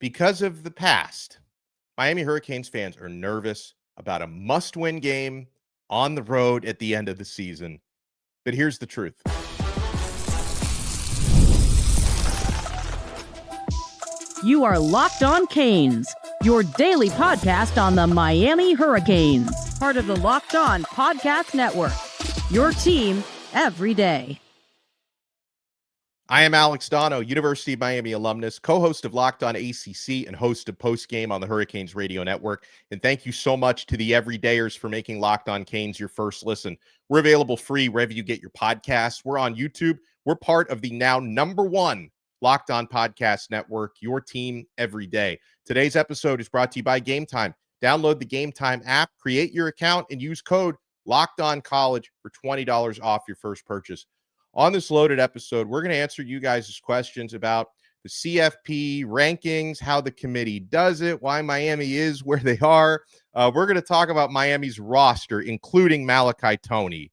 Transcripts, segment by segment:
Because of the past, Miami Hurricanes fans are nervous about a must-win game on the road at the end of the season. But here's the truth. You are Locked On Canes, your daily podcast on the Miami Hurricanes, part of the Locked On Podcast Network, your team every day. I am Alex Donno, University of Miami alumnus, co-host of Locked On ACC and host of Post Game on the Hurricanes Radio Network. And thank you so much to the everydayers for making Locked On Canes your first listen. We're available free wherever you get your podcasts. We're on YouTube. We're part of the now #1 Locked On Podcast Network, your team every day. Today's episode is brought to you by Game Time. Download the Game Time app, create your account, and use code LOCKEDONCollege for $20 off your first purchase. On this loaded episode, we're going to answer you guys' questions about the CFP rankings, how the committee does it, why Miami is where they are. We're going to talk about Miami's roster, including Malachi Toney.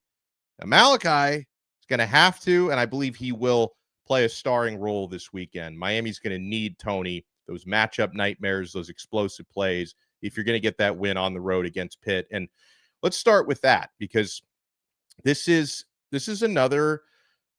Now, Malachi is going to have to, and I believe he will, play a starring role this weekend. Miami's going to need Toney, those matchup nightmares, those explosive plays, if you're going to get that win on the road against Pitt. And let's start with that, because this is another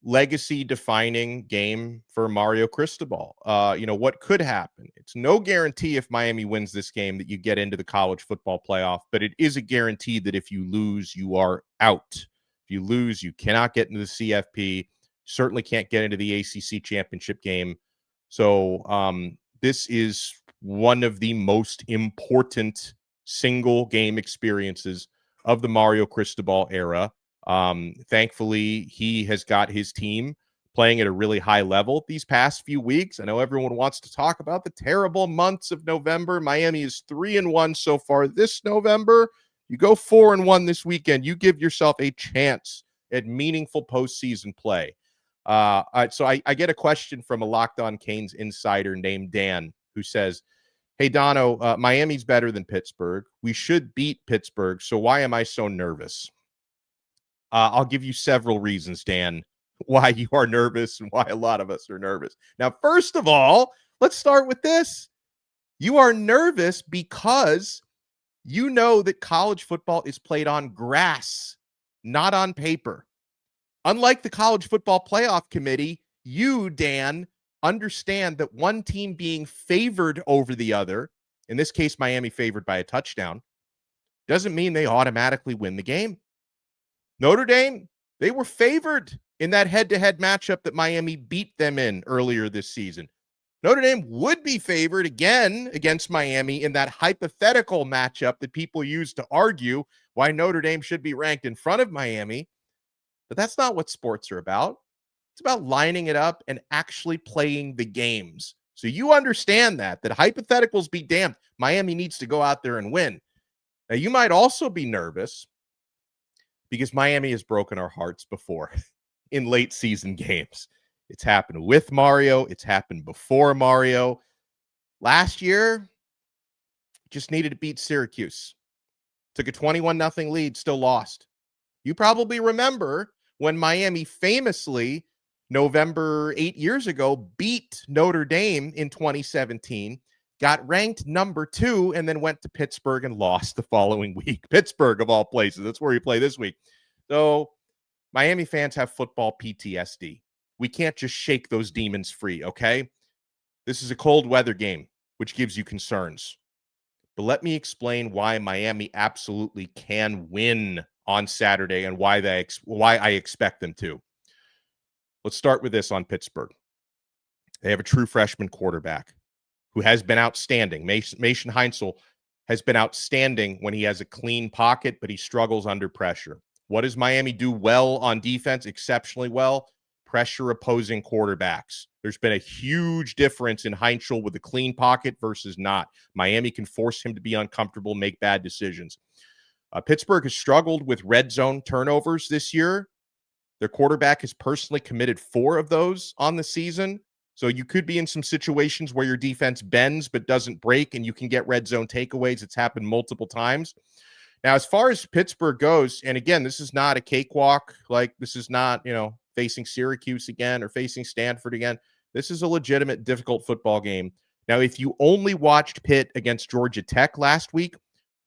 legacy-defining game for Mario Cristobal. What could happen? It's no guarantee if Miami wins this game that you get into the college football playoff, but it is a guarantee that if you lose, you are out. If you lose, you cannot get into the CFP. Certainly can't get into the ACC championship game. So this is one of the most important single game experiences of the Mario Cristobal era. Thankfully, he has got his team playing at a really high level these past few weeks. I know everyone wants to talk about the terrible months of November. Miami is 3-1 so far this November. You go 4-1 this weekend, you give yourself a chance at meaningful postseason play. So I get a question from a Locked On Canes insider named Dan, who says, "Hey, Donno, Miami's better than Pittsburgh. We should beat Pittsburgh. So why am I so nervous?" I'll give you several reasons, Dan, why you are nervous and why a lot of us are nervous. Now, first of all, let's start with this. You are nervous because you know that college football is played on grass, not on paper. Unlike the College Football Playoff Committee, you, Dan, understand that one team being favored over the other, in this case, Miami favored by a touchdown, doesn't mean they automatically win the game. Notre Dame, they were favored in that head-to-head matchup that Miami beat them in earlier this season. Notre Dame would be favored again against Miami in that hypothetical matchup that people use to argue why Notre Dame should be ranked in front of Miami. But that's not what sports are about. It's about lining it up and actually playing the games. So you understand that hypotheticals be damned. Miami needs to go out there and win. Now, you might also be nervous because Miami has broken our hearts before in late season games. It's happened with Mario. It's happened before Mario. Last year, just needed to beat Syracuse. Took a 21-0 lead, still lost. You probably remember when Miami famously, November 8 years ago, beat Notre Dame in 2017, got ranked #2, and then went to Pittsburgh and lost the following week. Pittsburgh, of all places. That's where we play this week. So Miami fans have football PTSD. We can't just shake those demons free, okay? This is a cold weather game, which gives you concerns. But let me explain why Miami absolutely can win on Saturday and why I expect them to. Let's start with this on Pittsburgh. They have a true freshman quarterback who has been outstanding. Mason Heinzel has been outstanding when he has a clean pocket, but he struggles under pressure. What does Miami do well on defense? Exceptionally well. Pressure opposing quarterbacks. There's been a huge difference in Heinzel with a clean pocket versus not. Miami can force him to be uncomfortable, make bad decisions. Pittsburgh has struggled with red zone turnovers this year. Their quarterback has personally committed 4 of those on the season. So you could be in some situations where your defense bends but doesn't break, and you can get red zone takeaways. It's happened multiple times. Now, as far as Pittsburgh goes, and again, this is not a cakewalk. Like, this is not, facing Syracuse again or facing Stanford again. This is a legitimate, difficult football game Now, if you only watched Pitt against Georgia Tech last week,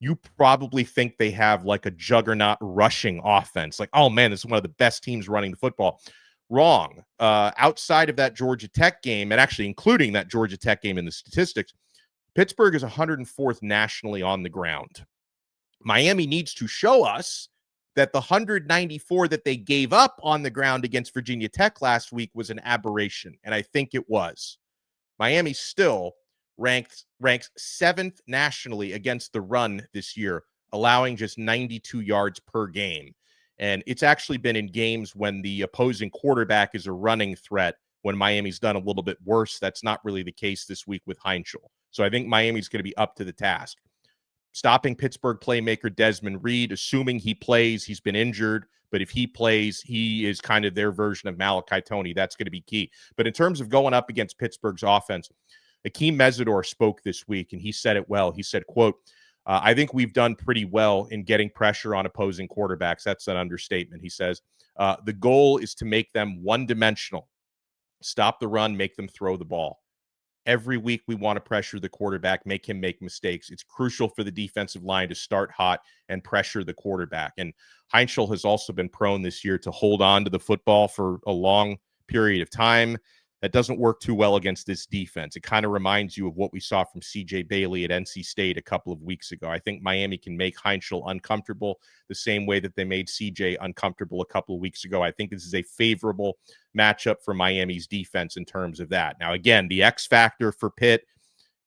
you probably think they have like a juggernaut rushing offense. Like, oh man, this is one of the best teams running the football. Wrong. Outside of that Georgia Tech game, and actually including that Georgia Tech game in the statistics, Pittsburgh is 104th nationally on the ground. Miami needs to show us that the 194 that they gave up on the ground against Virginia Tech last week was an aberration, and I think it was. Miami still ranks 7th nationally against the run this year, allowing just 92 yards per game. And it's actually been in games when the opposing quarterback is a running threat when Miami's done a little bit worse. That's not really the case this week with Heinschel. So I think Miami's going to be up to the task. Stopping Pittsburgh playmaker Desmond Reed, assuming he plays, he's been injured, but if he plays, he is kind of their version of Malachi Toney. That's going to be key. But in terms of going up against Pittsburgh's offense, Akeem Mesidor spoke this week, and he said it well. He said, quote, I think we've done pretty well in getting pressure on opposing quarterbacks. That's an understatement. He says, the goal is to make them one-dimensional, stop the run, make them throw the ball. Every week we want to pressure the quarterback, make him make mistakes. It's crucial for the defensive line to start hot and pressure the quarterback. And Heinschel has also been prone this year to hold on to the football for a long period of time. That doesn't work too well against this defense. It kind of reminds you of what we saw from C.J. Bailey at NC State a couple of weeks ago. I think Miami can make Heinschel uncomfortable the same way that they made C.J. uncomfortable a couple of weeks ago. I think this is a favorable matchup for Miami's defense in terms of that. Now, again, the X factor for Pitt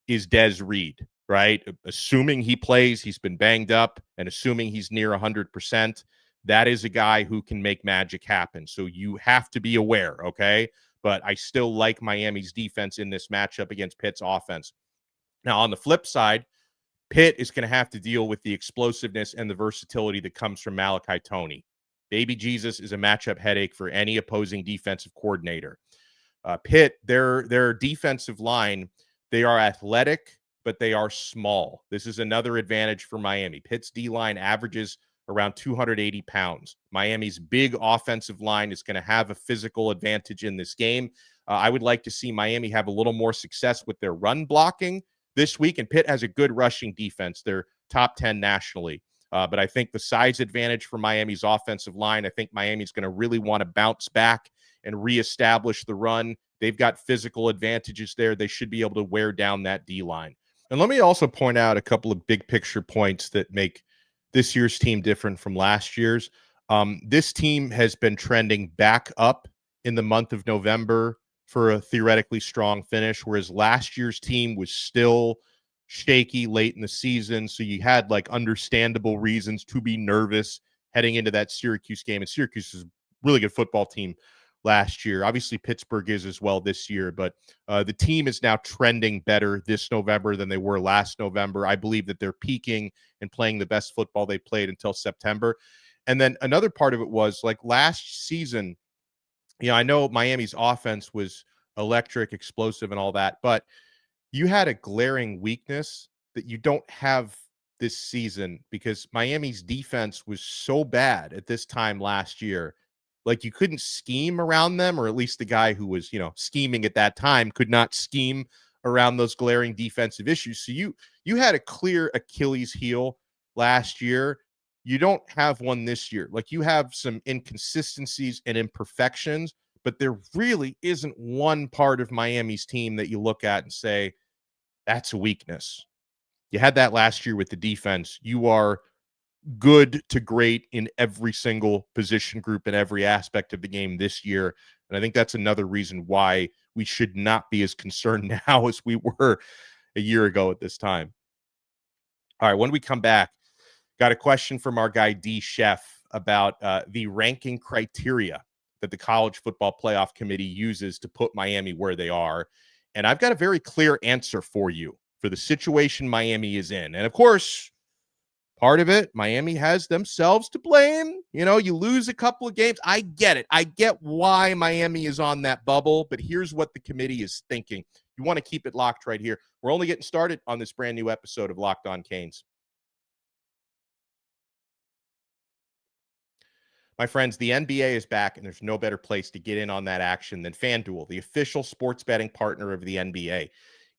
is Des Reed, right? Assuming he plays, he's been banged up, and assuming he's near 100%, that is a guy who can make magic happen. So you have to be aware, okay? But I still like Miami's defense in this matchup against Pitt's offense. Now, on the flip side, Pitt is going to have to deal with the explosiveness and the versatility that comes from Malachi Toney. Baby Jesus is a matchup headache for any opposing defensive coordinator. Pitt, their defensive line, they are athletic, but they are small. This is another advantage for Miami. Pitt's D-line averages around 280 pounds. Miami's big offensive line is going to have a physical advantage in this game. I would like to see Miami have a little more success with their run blocking this week, and Pitt has a good rushing defense. They're top 10 nationally. But I think the size advantage for Miami's offensive line, I think Miami's going to really want to bounce back and reestablish the run. They've got physical advantages there. They should be able to wear down that D-line. And let me also point out a couple of big picture points that make this year's team different from last year's. This team has been trending back up in the month of November for a theoretically strong finish, whereas last year's team was still shaky late in the season. So you had like understandable reasons to be nervous heading into that Syracuse game. And Syracuse is a really good football team last year. Obviously, Pittsburgh is as well this year, but the team is now trending better this November than they were last November. I believe that they're peaking and playing the best football they played until September. And then another part of it was like last season, I know Miami's offense was electric, explosive, and all that, but you had a glaring weakness that you don't have this season because Miami's defense was so bad at this time last year. Like you couldn't scheme around them, or at least the guy who was, scheming at that time could not scheme around those glaring defensive issues. So you had a clear Achilles heel last year. You don't have one this year. Like you have some inconsistencies and imperfections, but there really isn't one part of Miami's team that you look at and say, that's a weakness. You had that last year with the defense. You are good to great in every single position group in every aspect of the game this year. And I think that's another reason why we should not be as concerned now as we were a year ago at this time. All right, when we come back, got a question from our guy D Chef about the ranking criteria that the College Football Playoff Committee uses to put Miami where they are. And I've got a very clear answer for you for the situation Miami is in. And of course, part of it, Miami has themselves to blame. You lose a couple of games. I get it. I get why Miami is on that bubble, but here's what the committee is thinking. You want to keep it locked right here. We're only getting started on this brand new episode of Locked On Canes. My friends, the NBA is back, and there's no better place to get in on that action than FanDuel, the official sports betting partner of the NBA.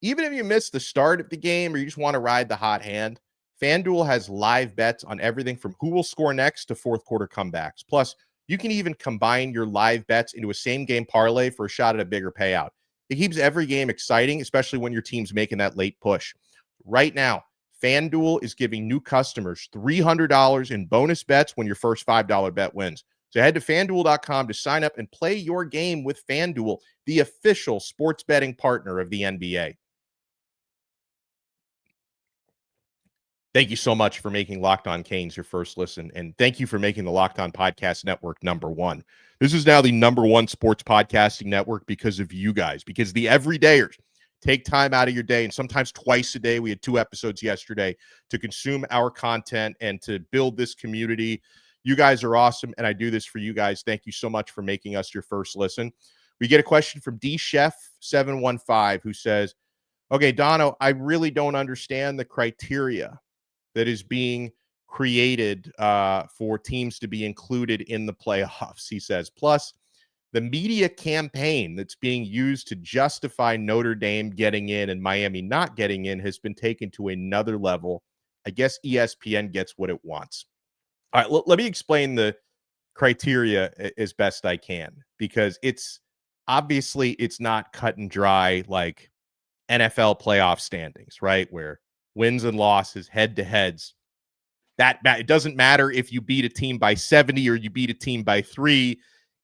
Even if you miss the start of the game or you just want to ride the hot hand, FanDuel has live bets on everything from who will score next to fourth quarter comebacks. Plus, you can even combine your live bets into a same game parlay for a shot at a bigger payout. It keeps every game exciting, especially when your team's making that late push. Right now, FanDuel is giving new customers $300 in bonus bets when your first $5 bet wins. So head to FanDuel.com to sign up and play your game with FanDuel, the official sports betting partner of the NBA. Thank you so much for making Locked On Canes your first listen, and thank you for making the Locked On Podcast Network number one. This is now the number one sports podcasting network because of you guys, because the everydayers take time out of your day, and sometimes twice a day. We had 2 episodes yesterday to consume our content and to build this community. You guys are awesome, and I do this for you guys. Thank you so much for making us your first listen. We get a question from DChef715 who says, okay, Donno, I really don't understand the criteria that is being created for teams to be included in the playoffs, he says. Plus, the media campaign that's being used to justify Notre Dame getting in and Miami not getting in has been taken to another level. I guess ESPN gets what it wants. All right, let me explain the criteria as best I can, because it's not cut and dry like NFL playoff standings, right? Where wins and losses, head-to-heads, that it doesn't matter if you beat a team by 70 or you beat a team by 3.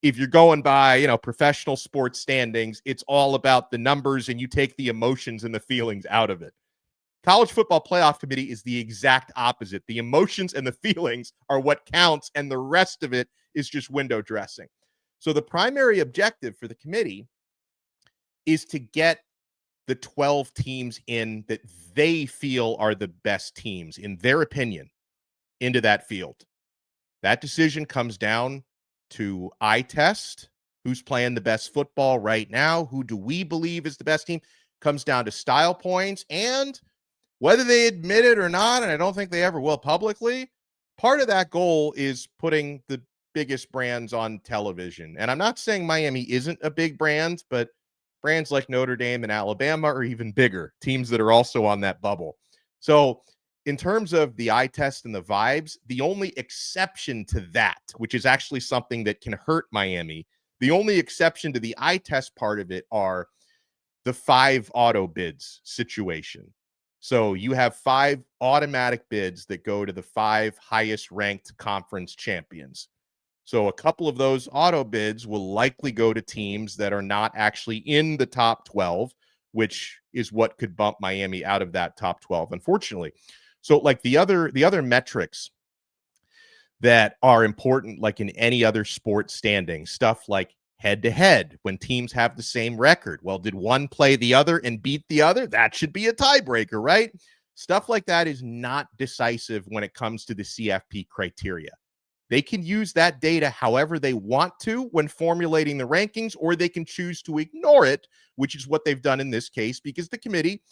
If you're going by, professional sports standings, it's all about the numbers and you take the emotions and the feelings out of it. College Football Playoff Committee is the exact opposite. The emotions and the feelings are what counts, and the rest of it is just window dressing. So the primary objective for the committee is to get the 12 teams in that they feel are the best teams, in their opinion, into that field. That decision comes down to eye test. Who's playing the best football right now? Who do we believe is the best team? Comes down to style points, and whether they admit it or not, and I don't think they ever will publicly, part of that goal is putting the biggest brands on television. And I'm not saying Miami isn't a big brand, but brands like Notre Dame and Alabama are even bigger, teams that are also on that bubble. So in terms of the eye test and the vibes, the only exception to that, which is actually something that can hurt Miami, the only exception to the eye test part of it are the 5 auto bids situation. So you have 5 automatic bids that go to the 5 highest ranked conference champions. So a couple of those auto bids will likely go to teams that are not actually in the top 12, which is what could bump Miami out of that top 12, unfortunately. So like the other metrics that are important, like in any other sports standing, stuff like head-to-head, when teams have the same record. Well, did one play the other and beat the other? That should be a tiebreaker, right? Stuff like that is not decisive when it comes to the CFP criteria. They can use that data however they want to when formulating the rankings, or they can choose to ignore it, which is what they've done in this case, because the committee,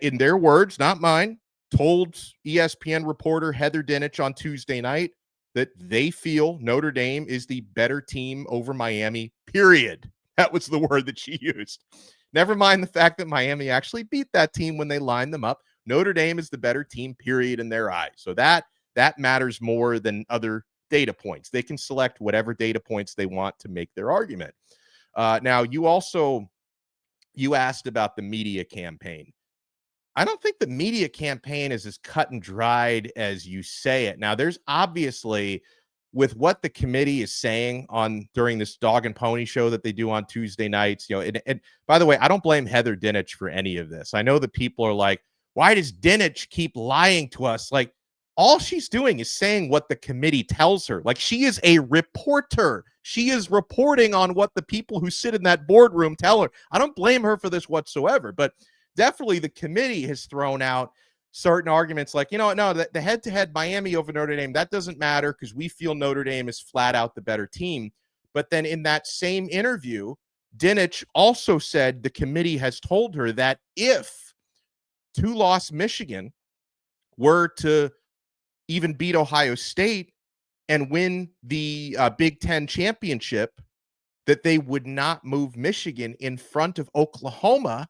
in their words, not mine, told ESPN reporter Heather Dinich on Tuesday night that they feel Notre Dame is the better team over Miami, period. That was the word that she used. Never mind the fact that Miami actually beat that team when they lined them up. Notre Dame is the better team, period, in their eyes. So that matters more than other data points. They can select whatever data points they want to make their argument. Now, you asked about the media campaign. I don't think the media campaign is as cut and dried as you say it. Now, there's obviously, with what the committee is saying during this dog and pony show that they do on Tuesday nights, and by the way, I don't blame Heather Dinich for any of this. I know that people are like, why does Dinich keep lying to us? Like, all she's doing is saying what the committee tells her. Like, she is a reporter. She is reporting on what the people who sit in that boardroom tell her. I don't blame her for this whatsoever, but definitely the committee has thrown out certain arguments like, no, the head-to-head Miami over Notre Dame, that doesn't matter because we feel Notre Dame is flat out the better team. But then in that same interview, Dinich also said the committee has told her that if 2-loss Michigan were to even beat Ohio State and win the Big Ten championship, that they would not move Michigan in front of Oklahoma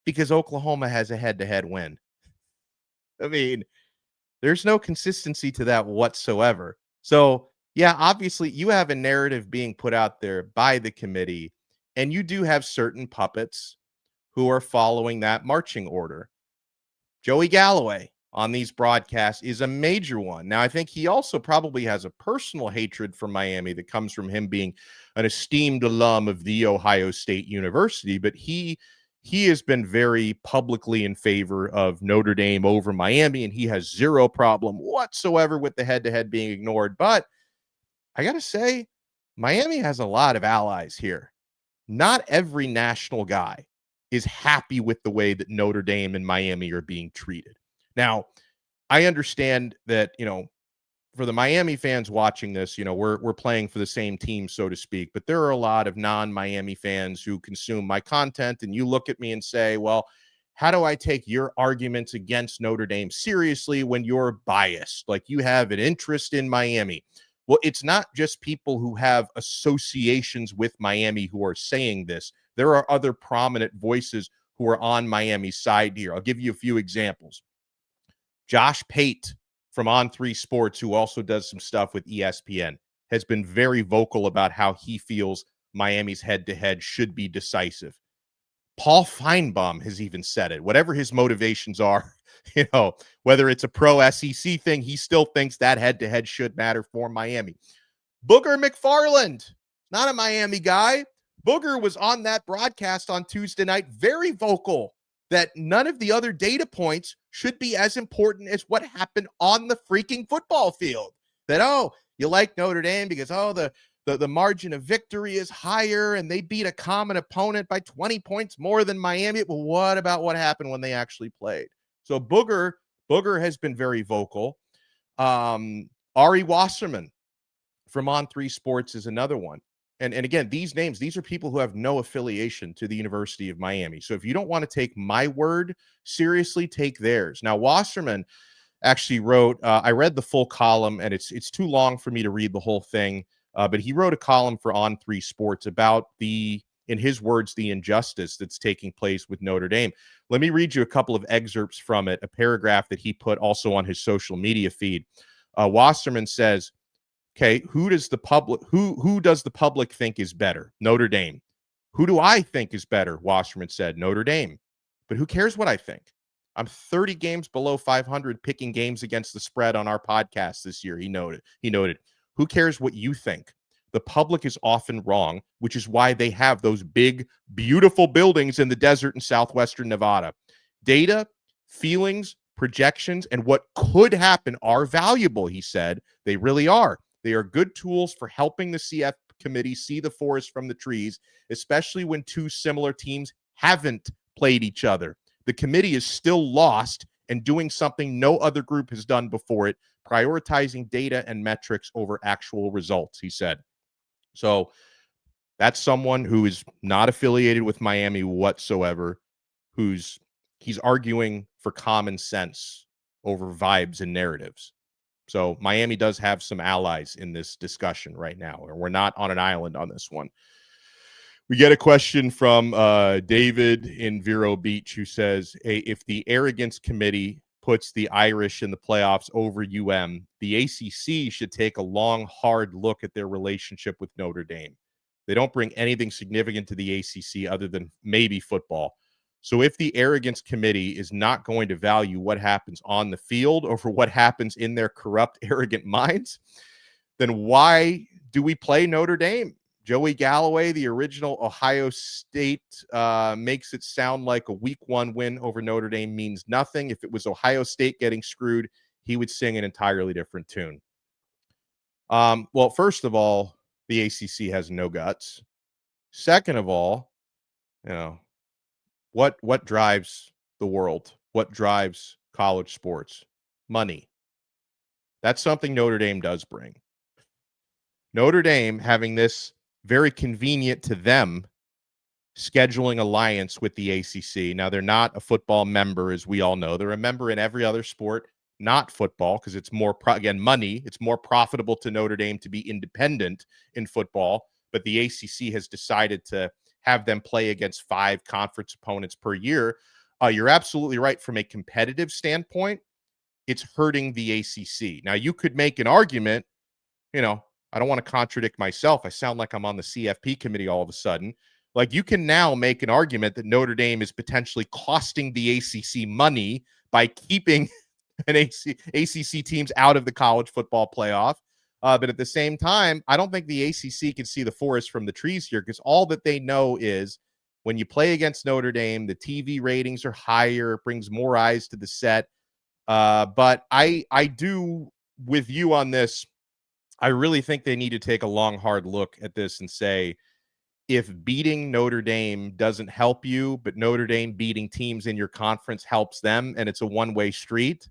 because Oklahoma has a head-to-head win. I mean, there's no consistency to that whatsoever. So, yeah, obviously you have a narrative being put out there by the committee, and you do have certain puppets who are following that marching order. Joey Galloway on these broadcasts is a major one. Now, I think he also probably has a personal hatred for Miami that comes from him being an esteemed alum of the Ohio State University, but he has been very publicly in favor of Notre Dame over Miami, and he has zero problem whatsoever with the head-to-head being ignored. But I got to say, Miami has a lot of allies here. Not every national guy is happy with the way that Notre Dame and Miami are being treated. Now, I understand that, for the Miami fans watching this, we're playing for the same team, so to speak, but there are a lot of non-Miami fans who consume my content, and you look at me and say, well, how do I take your arguments against Notre Dame seriously when you're biased? Like you have an interest in Miami. Well, it's not just people who have associations with Miami who are saying this. There are other prominent voices who are on Miami's side here. I'll give you a few examples. Josh Pate from On3 Sports, who also does some stuff with ESPN, has been very vocal about how he feels Miami's head-to-head should be decisive. Paul Feinbaum has even said it. Whatever his motivations are, whether it's a pro SEC thing, he still thinks that head-to-head should matter for Miami. Booger McFarland, not a Miami guy. Booger was on that broadcast on Tuesday night, very vocal that none of the other data points should be as important as what happened on the freaking football field. That, you like Notre Dame because, the margin of victory is higher and they beat a common opponent by 20 points more than Miami. Well, what about what happened when they actually played? So Booger has been very vocal. Ari Wasserman from On3 Sports is another one. And again, these names, these are people who have no affiliation to the University of Miami. So if you don't want to take my word seriously, take theirs. Now, Wasserman actually wrote, I read the full column, and it's too long for me to read the whole thing, but he wrote a column for On3 Sports about in his words, the injustice that's taking place with Notre Dame. Let me read you a couple of excerpts from it, a paragraph that he put also on his social media feed. Wasserman says, okay, who does the public think is better? Notre Dame. Who do I think is better? Wasserman said, Notre Dame. But who cares what I think? I'm 30 games below 500 picking games against the spread on our podcast this year, he noted. Who cares what you think? The public is often wrong, which is why they have those big, beautiful buildings in the desert in southwestern Nevada. Data, feelings, projections, and what could happen are valuable, he said. They really are. They are good tools for helping the CF committee see the forest from the trees, especially when two similar teams haven't played each other. The committee is still lost and doing something no other group has done before it, prioritizing data and metrics over actual results, he said. So that's someone who is not affiliated with Miami whatsoever, he's arguing for common sense over vibes and narratives. So Miami does have some allies in this discussion right now, and we're not on an island on this one. We get a question from David in Vero Beach who says, hey, if the arrogance committee puts the Irish in the playoffs over the ACC should take a long, hard look at their relationship with Notre Dame. They don't bring anything significant to the ACC other than maybe football. So if the arrogance committee is not going to value what happens on the field over what happens in their corrupt, arrogant minds, then why do we play Notre Dame? Joey Galloway, the original Ohio State, makes it sound like a week 1 win over Notre Dame means nothing. If it was Ohio State getting screwed, he would sing an entirely different tune. Well, first of all, the ACC has no guts. Second of all, what drives the world? What drives college sports? Money. That's something Notre Dame does bring. Notre Dame having this very convenient to them scheduling alliance with the ACC. Now, they're not a football member, as we all know. They're a member in every other sport, not football, because it's more, money. It's more profitable to Notre Dame to be independent in football. But the ACC has decided to have them play against 5 conference opponents per year, You're absolutely right. From a competitive standpoint, it's hurting the ACC. Now, you could make an argument, I don't want to contradict myself. I sound like I'm on the CFP committee all of a sudden. Like, you can now make an argument that Notre Dame is potentially costing the ACC money by keeping ACC teams out of the college football playoff. But at the same time, I don't think the ACC can see the forest from the trees here, because all that they know is when you play against Notre Dame, the TV ratings are higher. It brings more eyes to the set. But I do with you on this. I really think they need to take a long, hard look at this and say, if beating Notre Dame doesn't help you, but Notre Dame beating teams in your conference helps them, and it's a one-way street,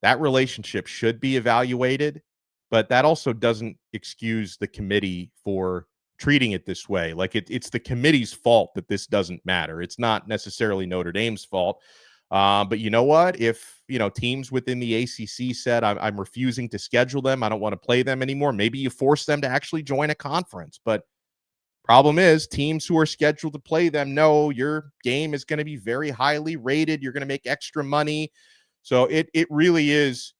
that relationship should be evaluated. But that also doesn't excuse the committee for treating it this way. Like, it's the committee's fault that this doesn't matter. It's not necessarily Notre Dame's fault. But you know what? If, teams within the ACC said, I'm refusing to schedule them, I don't want to play them anymore, maybe you force them to actually join a conference. But problem is, teams who are scheduled to play them know your game is going to be very highly rated. You're going to make extra money. So it really is.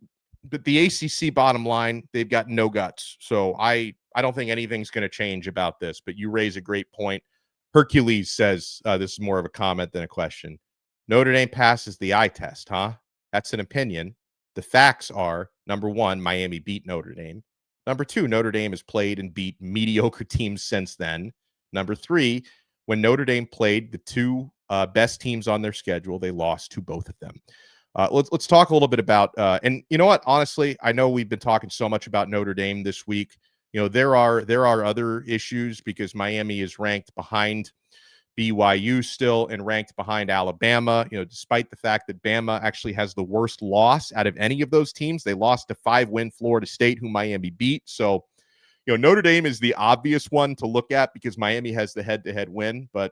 But the ACC, bottom line, they've got no guts. So I don't think anything's going to change about this. But you raise a great point. Hercules says, this is more of a comment than a question. Notre Dame passes the eye test, huh? That's an opinion. The facts are, number one, Miami beat Notre Dame. Number two, Notre Dame has played and beat mediocre teams since then. Number three, when Notre Dame played the two best teams on their schedule, they lost to both of them. Let's talk a little bit about, and you know what? Honestly, I know we've been talking so much about Notre Dame this week. There are other issues, because Miami is ranked behind BYU still and ranked behind Alabama, despite the fact that Bama actually has the worst loss out of any of those teams. They lost to 5-win Florida State, who Miami beat. So, Notre Dame is the obvious one to look at because Miami has the head-to-head win. But,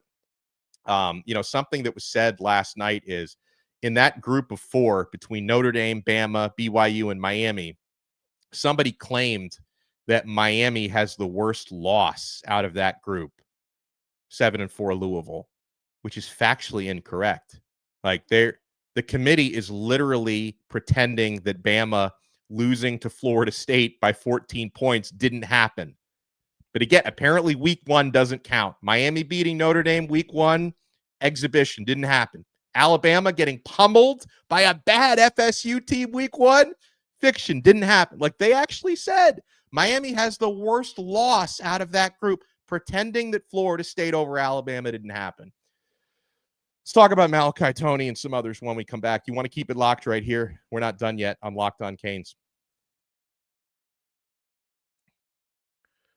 something that was said last night is, in that group of four between Notre Dame, Bama, BYU, and Miami, somebody claimed that Miami has the worst loss out of that group. 7-4 Louisville, which is factually incorrect. Like, the committee is literally pretending that Bama losing to Florida State by 14 points didn't happen. But again, apparently week one doesn't count. Miami beating Notre Dame week one, exhibition, didn't happen. Alabama getting pummeled by a bad FSU team week one, fiction, didn't happen. Like, they actually said Miami has the worst loss out of that group, pretending that Florida State over Alabama didn't happen. Let's talk about Malachi Toney and some others when we come back. You want to keep it locked right here. We're not done yet on Locked On Canes.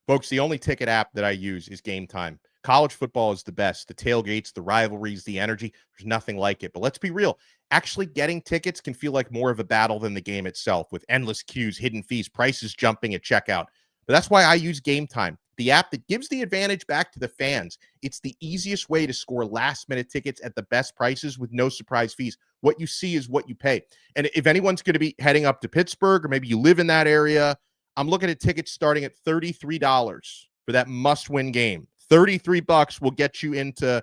Folks, the only ticket app that I use is Game Time. College football is the best. The tailgates, the rivalries, the energy, there's nothing like it. But let's be real. Actually getting tickets can feel like more of a battle than the game itself, with endless queues, hidden fees, prices jumping at checkout. But that's why I use Game Time, the app that gives the advantage back to the fans. It's the easiest way to score last-minute tickets at the best prices with no surprise fees. What you see is what you pay. And if anyone's going to be heading up to Pittsburgh, or maybe you live in that area, I'm looking at tickets starting at $33 for that must-win game. $33 will get you into,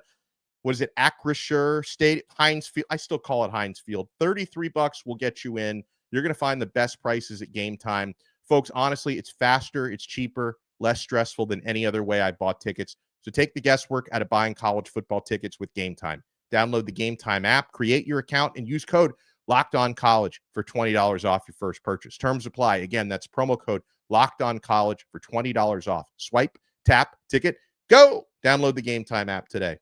what is it, Acrisure State, Heinz Field. I still call it Heinz Field. $33 will get you in. You're going to find the best prices at Game Time. Folks, honestly, it's faster, it's cheaper, less stressful than any other way I bought tickets. So take the guesswork out of buying college football tickets with Game Time. Download the Game Time app, create your account, and use code LOCKEDONCollege for $20 off your first purchase. Terms apply. Again, that's promo code LOCKEDONCollege for $20 off. Swipe, tap, ticket, go! Download the Game Time app today.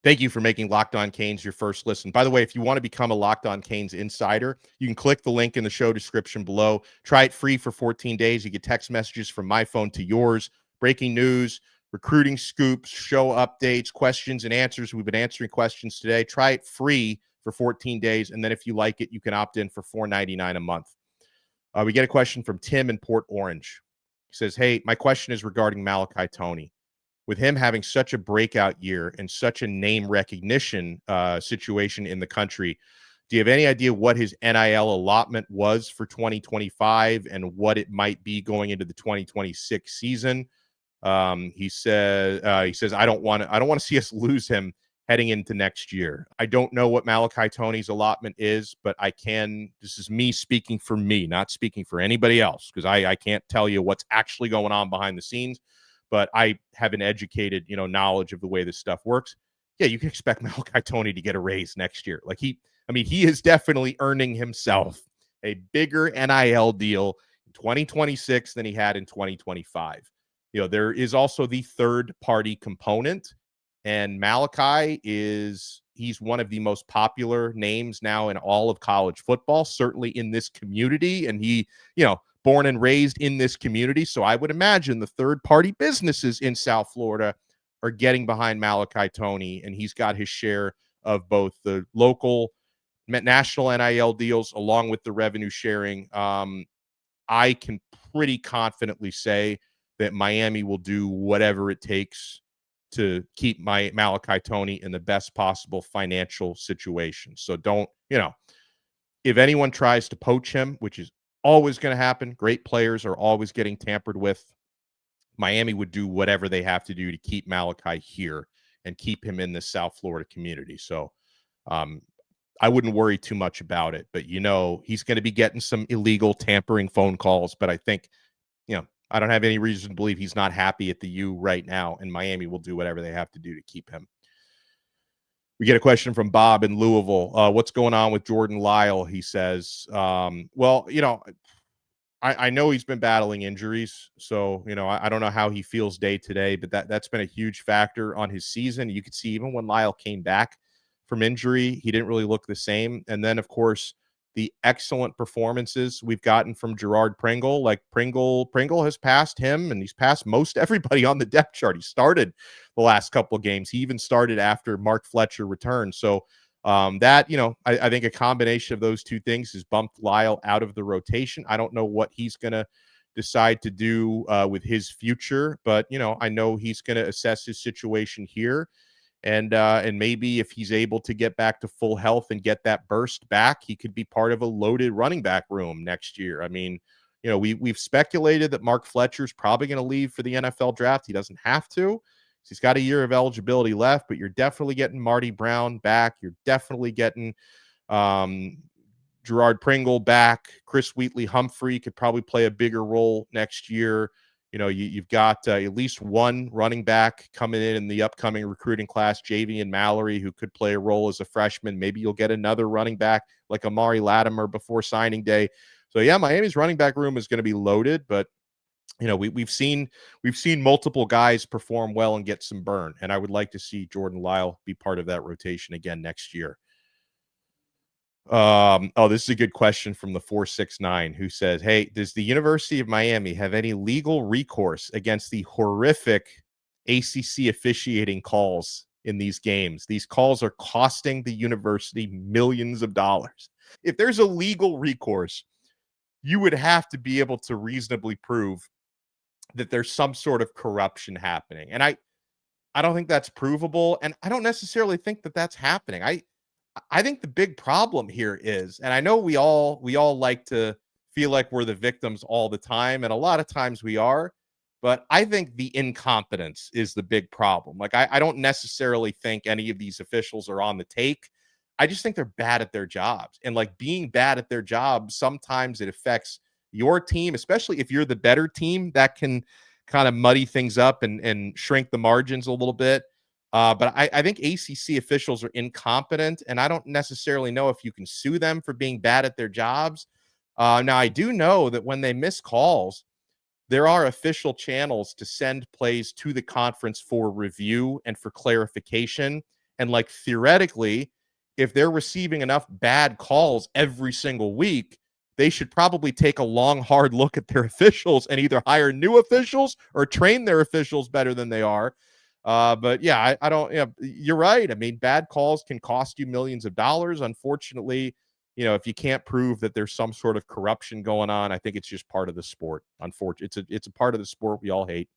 Thank you for making Locked On Canes your first listen. By the way, if you want to become a Locked On Canes insider, you can click the link in the show description below. Try it free for 14 days. You get text messages from my phone to yours, breaking news, recruiting scoops, show updates, questions and answers. We've been answering questions today. Try it free for 14 days, and then if you like it, you can opt in for $4.99 a month. We get a question from Tim in Port Orange. He says, hey, my question is regarding Malachi Toney. With him having such a breakout year and such a name recognition situation in the country, do you have any idea what his NIL allotment was for 2025 and what it might be going into the 2026 season? He says, I don't want to see us lose him heading into next year. I don't know what Malachi Toney's allotment is, but this is me speaking for me, not speaking for anybody else, because I can't tell you what's actually going on behind the scenes, but I have an educated, knowledge of the way this stuff works. Yeah, you can expect Malachi Toney to get a raise next year. He is definitely earning himself a bigger NIL deal in 2026 than he had in 2025. There is also the third party component, and Malachi he's one of the most popular names now in all of college football, certainly in this community. And he, born and raised in this community. So I would imagine the third party businesses in South Florida are getting behind Malachi Toney, and he's got his share of both the local national NIL deals along with the revenue sharing. I can pretty confidently say that Miami will do whatever it takes to keep Malachi Toney in the best possible financial situation. So don't, if anyone tries to poach him, which is always going to happen, great players are always getting tampered with. Miami would do whatever they have to do to keep Malachi here and keep him in the South Florida community. So I wouldn't worry too much about it, but he's going to be getting some illegal tampering phone calls, but I think, I don't have any reason to believe he's not happy at the U right now, and Miami will do whatever they have to do to keep him. We get a question from Bob in Louisville. What's going on with Jordan Lyle? He says, well, I know he's been battling injuries, so, I don't know how he feels day to day, but that's been a huge factor on his season. You could see even when Lyle came back from injury, he didn't really look the same. And then, of course, the excellent performances we've gotten from Gerard Pringle. Like Pringle has passed him, and he's passed most everybody on the depth chart. He started the last couple of games. He even started after Mark Fletcher returned. So that, I think a combination of those two things has bumped Lyle out of the rotation. I don't know what he's going to decide to do with his future, but, I know he's going to assess his situation here. And maybe if he's able to get back to full health and get that burst back, he could be part of a loaded running back room next year. I mean, we've speculated that Mark Fletcher's probably going to leave for the NFL draft. He doesn't have to. He's got a year of eligibility left, but you're definitely getting Marty Brown back. You're definitely getting Gerard Pringle back. Chris Wheatley-Humphrey could probably play a bigger role next year. You've got at least one running back coming in the upcoming recruiting class, Javian Mallory, who could play a role as a freshman. Maybe you'll get another running back like Amari Latimer before signing day. So yeah, Miami's running back room is going to be loaded, but we've seen multiple guys perform well and get some burn, and I would like to see Jordan Lyle be part of that rotation again next year. This is a good question from the 469, who says, hey, does the University of Miami have any legal recourse against the horrific ACC officiating calls in these games? These calls are costing the university millions of dollars. If there's a legal recourse, you would have to be able to reasonably prove that there's some sort of corruption happening. And I don't think that's provable, and I don't necessarily think that that's happening. I think the big problem here is, and I know we all like to feel like we're the victims all the time, and a lot of times we are, but I think the incompetence is the big problem. Like, I don't necessarily think any of these officials are on the take. I just think they're bad at their jobs. And like being bad at their jobs, sometimes it affects your team, especially if you're the better team. That can kind of muddy things up and shrink the margins a little bit. But I think ACC officials are incompetent, and I don't necessarily know if you can sue them for being bad at their jobs. Now, I do know that when they miss calls, there are official channels to send plays to the conference for review and for clarification. And like theoretically, if they're receiving enough bad calls every single week, they should probably take a long, hard look at their officials and either hire new officials or train their officials better than they are. But yeah, I don't, you're right. I mean, bad calls can cost you millions of dollars. Unfortunately, if you can't prove that there's some sort of corruption going on, I think it's just part of the sport. Unfortunately, it's a part of the sport we all hate.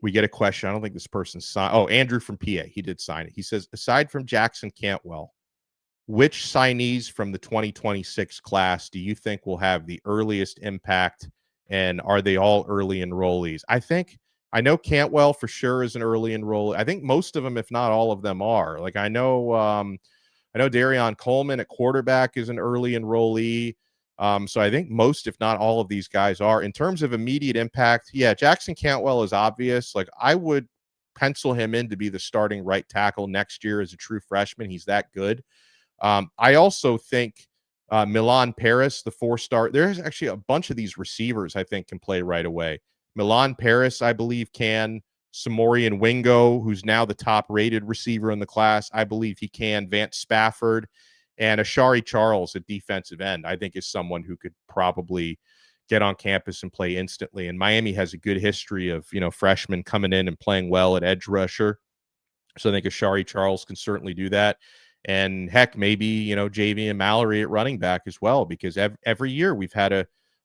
We get a question. I don't think this person signed. Oh, Andrew from PA. He did sign it. He says, aside from Jackson Cantwell, which signees from the 2026 class do you think will have the earliest impact, and are they all early enrollees? I think I know Cantwell for sure is an early enrollee. I think most of them, if not all of them, are. Like I know Darion Coleman at quarterback is an early enrollee. So I think most, if not all of these guys are. In terms of immediate impact, yeah, Jackson Cantwell is obvious. Like I would pencil him in to be the starting right tackle next year as a true freshman. He's that good. I also think Milan Paris, the 4-star, there's actually a bunch of these receivers I think can play right away. Milan Paris, I believe, can. Samorian Wingo, who's now the top rated receiver in the class, I believe he can. Vance Spafford and Ashari Charles at defensive end, I think is someone who could probably get on campus and play instantly. And Miami has a good history of, freshmen coming in and playing well at edge rusher. So I think Ashari Charles can certainly do that. And heck, maybe, JV and Mallory at running back as well, because every year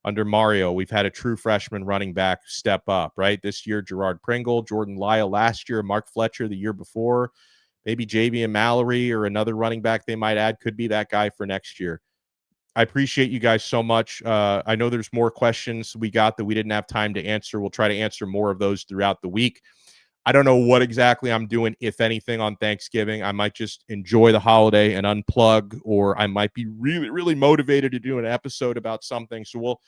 under Mario, we've had a true freshman running back step up, right? This year, Gerard Pringle, Jordan Lyle last year, Mark Fletcher the year before. Maybe JV and Mallory or another running back they might add could be that guy for next year. I appreciate you guys so much. I know there's more questions we got that we didn't have time to answer. We'll try to answer more of those throughout the week. I don't know what exactly I'm doing, if anything, on Thanksgiving. I might just enjoy the holiday and unplug, or I might be really, really motivated to do an episode about something. So we'll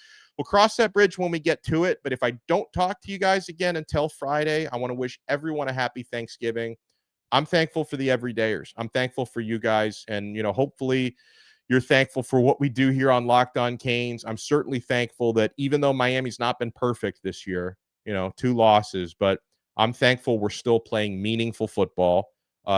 cross that bridge when we get to it. But if I don't talk to you guys again until Friday, I want to wish everyone a happy Thanksgiving. I'm thankful for the everydayers. I'm thankful for you guys. And, hopefully you're thankful for what we do here on Locked On Canes. I'm certainly thankful that even though Miami's not been perfect this year, 2 losses, but I'm thankful we're still playing meaningful football.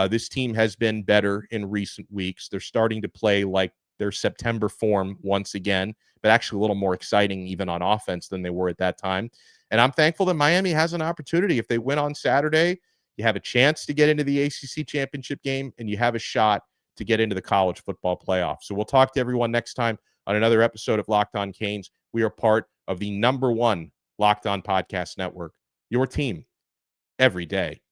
This team has been better in recent weeks. They're starting to play like their September form once again, but actually a little more exciting even on offense than they were at that time. And I'm thankful that Miami has an opportunity. If they win on Saturday, you have a chance to get into the ACC championship game, and you have a shot to get into the college football playoff. So we'll talk to everyone next time on another episode of Locked On Canes. We are part of the #1 Locked On Podcast Network, your team every day.